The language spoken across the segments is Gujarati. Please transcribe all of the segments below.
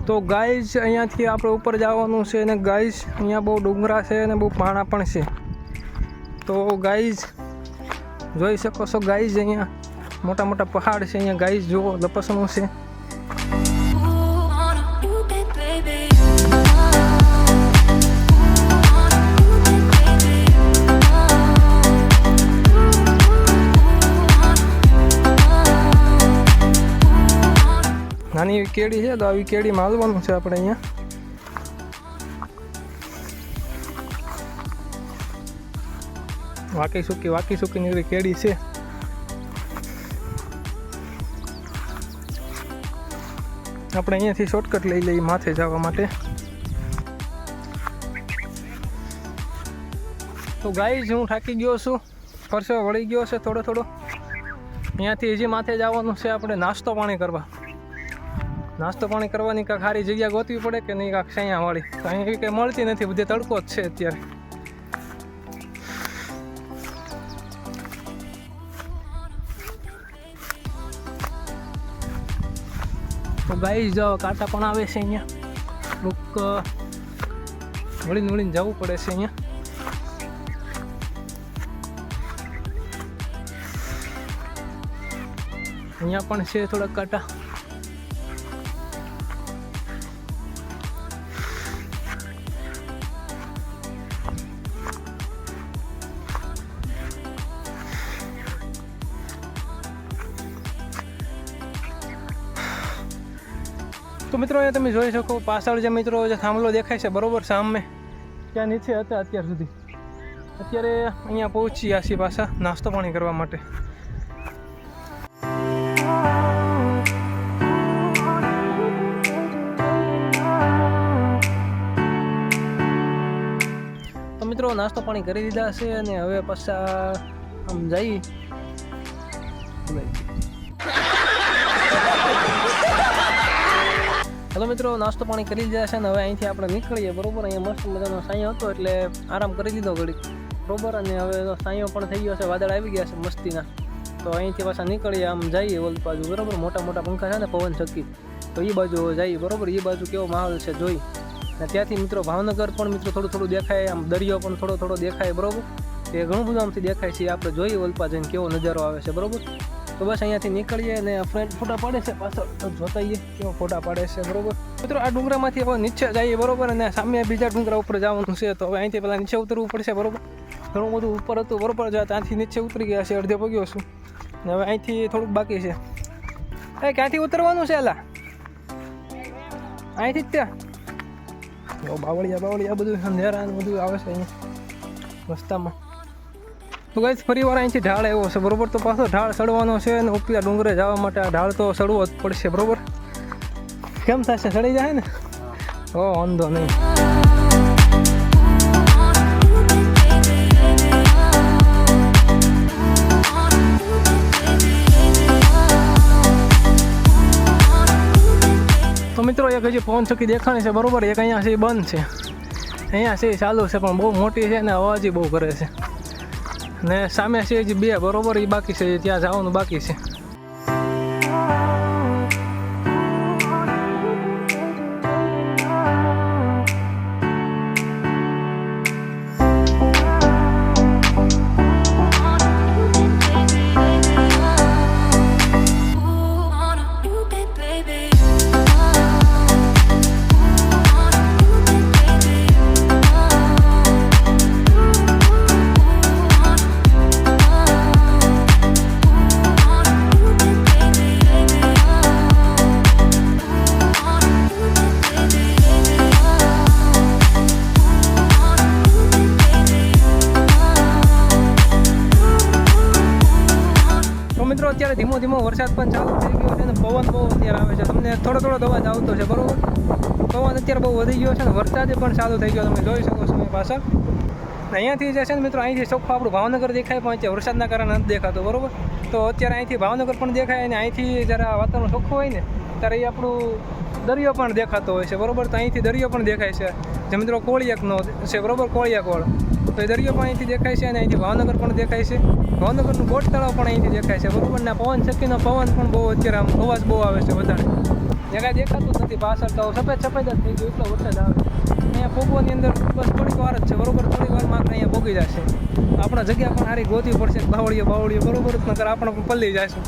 તો ગાઈઝ અહીંયાથી આપણે ઉપર જવાનું છે અને ગાઈઝ અહીંયા બહુ ડુંગરા છે અને બહુ પાણા પણ છે. તો ગાઈઝ જોઈ શકો છો ગાઈઝ અહીંયા મોટા મોટા પહાડ છે. અહીંયા ગાઈઝ જુઓ લપસણું છે. નાની એવી કેડી છે તો આવી કેડી માલવાનું છે આપણે અહીંયા. વાકી સૂકી એવી કેડી છે. આપણે અહીંયાથી શોર્ટકટ લઈ લઈએ માથે જવા માટે. તો ગાઈઝ હું થાકી ગયો છું, પરસેવો વળી ગયો છે થોડો. અહીંયાથી હજી માથે જવાનું છે આપણે નાસ્તો પાણી કરવાની કાંઈક સારી જગ્યા ગોતવી પડે કે નહીં, કાંઈક સૈયાવાળી. તો અહીં કંઈ મળતી નથી, બધે તડકો જ છે અત્યારે. તો ગાઈઝ જો કાંટા પણ આવે છે અહીંયા, થોડુંક વળીને જવું પડે છે અહીંયા. અહીંયા પણ છે થોડાક કાંટા. તો મિત્રો અહીંયા તમે જોઈ શકો પાછળ જે મિત્રો જે થાંભલો દેખાય છે બરોબર સામે, ત્યાં નીચે હતા અત્યાર સુધી. અત્યારે અહીંયા પહોંચ્યા છીએ પાછા નાસ્તો પાણી કરવા માટે. તો મિત્રો નાસ્તો પાણી કરી દીધા છે અને હવે પાછા આમ જઈ. હલો મિત્રો, નાસ્તો પાણી કરી દીધા છે ને હવે અહીંથી આપણે નીકળીએ બરોબર. અહીંયા મસ્ત મજાનો સાંયો હતો એટલે આરામ કરી દીધો ઘડીક બરોબર. અને હવે સાંયો પણ થઈ ગયો છે, વાદળ આવી ગયા છે મસ્તીના. તો અહીંથી પાછા નીકળીએ આમ જઈએ ઓલી બાજુ બરોબર. મોટા પંખા છે ને પવન ચક્કી, તો એ બાજુ જઈએ બરોબર. એ બાજુ કેવો માહોલ છે જોઈ. અને ત્યાંથી મિત્રો ભાવનગર પણ મિત્રો થોડું દેખાય, આમ દરિયો પણ થોડો દેખાય બરોબર. એ ઘણું બધું આમથી દેખાય છે. આપણે જોઈએ ઓલપા જઈને કેવો નજારો આવે છે બરોબર. તો બસ અહીંયાથી નીકળીએ અને ફ્રેન્ડ ફોટા પાડે છે પાછળ, તો જોતાઈએ કેવો ફોટા પાડે છે બરોબર. મિત્રો આ ડુંગરામાંથી હવે નીચે જઈએ બરોબર. અને સામે બીજા ડુંગરા ઉપર જવાનું છે, તો હવે અહીંથી પહેલાં નીચે ઉતરવું પડશે બરોબર. ઘણું બધું ઉપર હતું બરોબર, ત્યાંથી નીચે ઉતરી ગયા છે, અડધે પગ્યો છું. ને હવે અહીંથી થોડુંક બાકી છે. ક્યાંથી ઉતરવાનું છે એલા? અહીંથી જ ત્યાં બાવળિયા બધું અંધેરા બધું આવે છે અહીંયા રસ્તામાં. તો ગાઈસ ફરી વાર અહીંથી ઢાળ એવો છે બરોબર. તો પાછો ઢાળ ચડવાનો છે અને ઉપલા ડુંગરે જવા માટે આ ઢાળ તો ચડવો જ પડશે બરોબર. કેમ થશે? ચડી જાય ને? વાંધો નહીં. તો મિત્રો એક હજી પવન ચક્કી દેખાણી છે બરોબર. એક અહીંયા છે બંધ છે, અહીંયા છે ચાલુ છે પણ બહુ મોટી છે ને અવાજ બહુ કરે છે. ને સામે છે હજી બે બરોબર, એ બાકી છે, ત્યાં જવાનું બાકી છે. મિત્રો અત્યારે ધીમો વરસાદ પણ ચાલુ થઈ ગયો છે ને પવન બહુ અત્યારે આવે છે. તમને થોડો અવાજ આવતો છે બરોબર. પવન અત્યારે બહુ વધી ગયો છે ને વરસાદ પણ ચાલુ થઈ ગયો, તમે જોઈ શકો છો પાછળ. અહીંયાથી જે છે ને મિત્રો અહીંથી ચોખ્ખું આપણું ભાવનગર દેખાય, પણ અત્યારે વરસાદના કારણે નથી દેખાતું બરોબર. તો અત્યારે અહીંથી ભાવનગર પણ દેખાય અને અહીંથી જ્યારે વાતાવરણ ચોખ્ખું હોય ને ત્યારે એ આપણું દરિયો પણ દેખાતો હોય છે બરોબર. તો અહીંથી દરિયો પણ દેખાય છે, જે મિત્રો કોળિયાકનો છે બરોબર, કોળિયાક. તો એ દરિયો પણ અહીંથી દેખાય છે અને અહીંથી ભાવનગર પણ દેખાય છે. ભાવનગરનું બોટ તળાવ પણ અહીંથી દેખાય છે બરોબર. ને પવન ચક્કીનો પવન પણ બહુ અત્યારે આમ અવાજ બહુ આવે છે વધારે. કાંઈ દેખાતું જ નથી પાછળ, તો સફેદ જ થઈ ગયું એટલો વરસાદ આવે. અહીંયા પોગવાની અંદર બસ થોડીક વાર જ છે બરોબર, થોડીક વારમાં આપણે અહીંયા પોગી જશે. આપણા જગ્યા પણ સારી ગોતવી પડશે, બાવળીઓ બરોબર, નકર આપણે પણ પલ્લી જઈશું.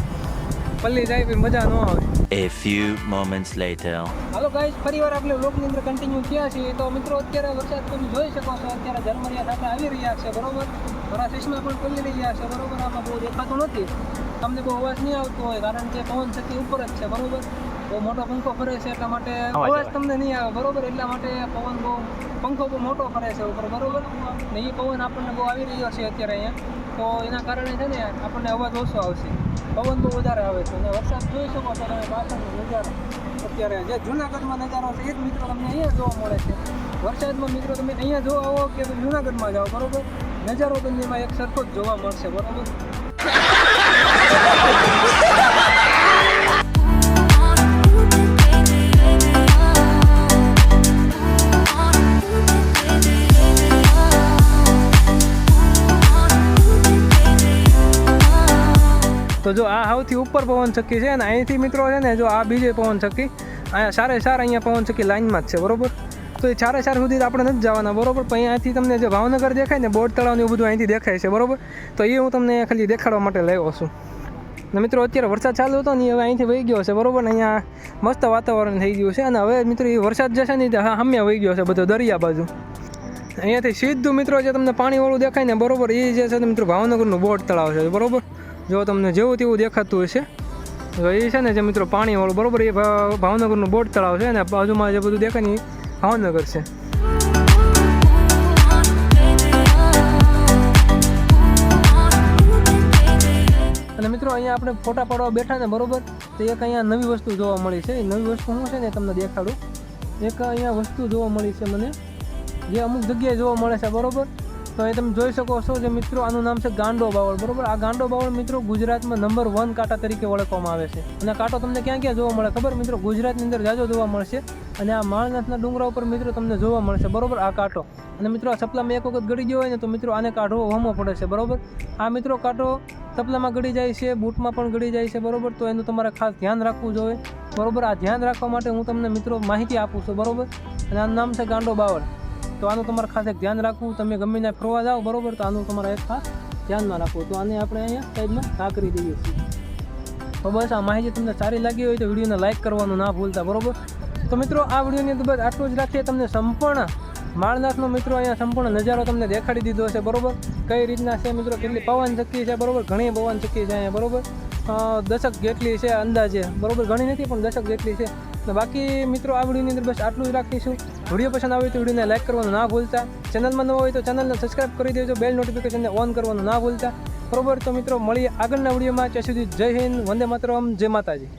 પલ્લી જાય પછી મજા ન આવે. A few moments later. Hello guys, ફરીવાર આપણે વ્લોગની અંદર કન્ટિન્યુ થયા છીએ. તો મિત્રો અત્યારે વરસાદ તમે જોઈ શકો છો, અત્યારે ઝરમરિયા થતા આવી રહ્યા છે બરોબર. મારા ચશ્મા પણ પડી રહ્યા છે બરોબર. આમાં બહુ દેખાતું નથી, તમને બહુ અવાજ નહીં આવતો હોય કારણ કે પવન ચક્કી ઉપર જ છે બરોબર. બહુ મોટો પંખો ફરે છે એટલા માટે અવાજ તમને નહીં આવે બરોબર. એટલા માટે પંખો બહુ મોટો ફરે છે ઉપર બરોબર. ને એ પવન આપણને બહુ આવી રહ્યો છે અત્યારે અહીંયા, તો એના કારણે છે ને આપણને અવાજ ઓછો આવશે. પવન બહુ વધારે આવે છે અને વરસાદ જોઈ શકો છો તમે પાછળનો નજારો. અત્યારે જે જૂનાગઢમાં નજારો છે એ જ મિત્રો તમને અહીંયા જોવા મળે છે. વરસાદમાં મિત્રો તમે અહીંયા જોવા આવો કે જૂનાગઢમાં જાઓ બરોબર, નજારો તમને એમાં એક સરખો જ જોવા મળશે બરોબર. તો જો આ સૌથી ઉપર પવન ચક્કી છે ને અહીંથી મિત્રો છે ને, જો આ બીજી પવન ચક્કી અહીંયા સારે અહીંયા પવન ચક્કી લાઈનમાં જ છે બરોબર. તો એ ચારે સુધી આપણે નથી જવાના બરોબર. પણ અહીંયાથી તમને જે ભાવનગર દેખાય ને, બોટ તળાવ ને એવું બધું અહીંથી દેખાય છે બરોબર. તો એ હું તમને ખાલી દેખાડવા માટે લાવ્યો છું. ને મિત્રો અત્યારે વરસાદ ચાલુ હતો ને હવે અહીંથી વહી ગયો છે બરોબર ને. અહીંયા મસ્ત વાતાવરણ થઈ ગયું છે અને હવે મિત્રો એ વરસાદ જશે ને સામે વહી ગયો છે બધો દરિયા બાજુ. અહીંયાથી સીધું મિત્રો જે તમને પાણીવાળું દેખાય ને બરોબર, એ જે છે મિત્રો ભાવનગરનું બોટ તળાવ છે બરોબર. જો તમને જેવું તેવું દેખાતું હશે, તો એ છે ને જે મિત્રો પાણીવાળું બરોબર, એ ભાવનગરનું બોટ તળાવ છે અને બાજુમાં જે બધું દેખાય ને એ ભાવનગર છે. અને મિત્રો અહીંયા આપણે ફોટા પાડવા બેઠા ને બરોબર, તો એક અહીંયા નવી વસ્તુ જોવા મળી છે. એ નવી વસ્તુ શું છે ને તમને દેખાડું. એક અહીંયા વસ્તુ જોવા મળી છે મને, જે અમુક જગ્યાએ જોવા મળે છે બરોબર. તો એ તમે જોઈ શકો છો જે મિત્રો, આનું નામ છે ગાંડો બાવળ બરોબર. આ ગાંડો બાવળ મિત્રો ગુજરાતમાં નંબર 1 કાંટા તરીકે ઓળખવામાં આવે છે. અને કાંટો તમને ક્યાં ક્યાં જોવા મળે ખબર મિત્રો? ગુજરાતની અંદર જાજો જોવા મળશે. અને આ માળનાથના ડુંગરા ઉપર મિત્રો તમને જોવા મળશે બરોબર આ કાંટો. અને મિત્રો આ સપલામાં એક વખત ગળી ગયો હોય ને તો મિત્રો આને કાઢવો વહમો પડે છે બરોબર. આ મિત્રો કાંટો સપલામાં ગળી જાય છે, બૂટમાં પણ ગળી જાય છે બરોબર. તો એનું તમારે ખાસ ધ્યાન રાખવું જોઈએ બરોબર. આ ધ્યાન રાખવા માટે હું તમને મિત્રો માહિતી આપું છું બરોબર. અને આનું નામ છે ગાંડો બાવળ. તો આનું તમારે ખાસ એક ધ્યાન રાખવું. તમે ગમે ત્યાં ફરવા જાઓ બરોબર, તો આનું તમારે એક ખાસ ધ્યાનમાં રાખવું. તો આને આપણે અહીંયા સાઈડમાં ઢાંકરી દઈએ છીએ. તો બસ આ માહિતી તમને સારી લાગી હોય તો વિડીયોને લાઇક કરવાનું ના ભૂલતા બરોબર. તો મિત્રો આ વિડીયોની અંદર બસ આટલું જ રાખીએ. તમને સંપૂર્ણ માળનાથનો મિત્રો અહીંયા સંપૂર્ણ નજારો તમને દેખાડી દીધો છે બરોબર. કઈ રીતના છે મિત્રો, કેટલી પવન ચક્કી છે બરોબર, ઘણી પવન ચક્કી છે અહીંયા બરોબર. 10 જેટલી છે અંદાજે બરોબર, ઘણી નથી પણ 10 જેટલી છે. ને બાકી મિત્રો આ વિડીયોની અંદર બસ આટલું જ રાખીશું. વિડીયો પસંદ આવે તો વિડીયોને લાઇક કરવાનું ના ભૂલતા. ચેનલમાં ન હોય તો ચેનલને સબસ્ક્રાઈબ કરી દેજો, બેલ નોટિફિકેશનને ઓન કરવાનું ના ભૂલતા બરોબર. તો મિત્રો મળીએ આગળના વિડીયોમાં. ત્યાં સુધી જય હિન્દ, વંદે માતરમ, જય માતાજી.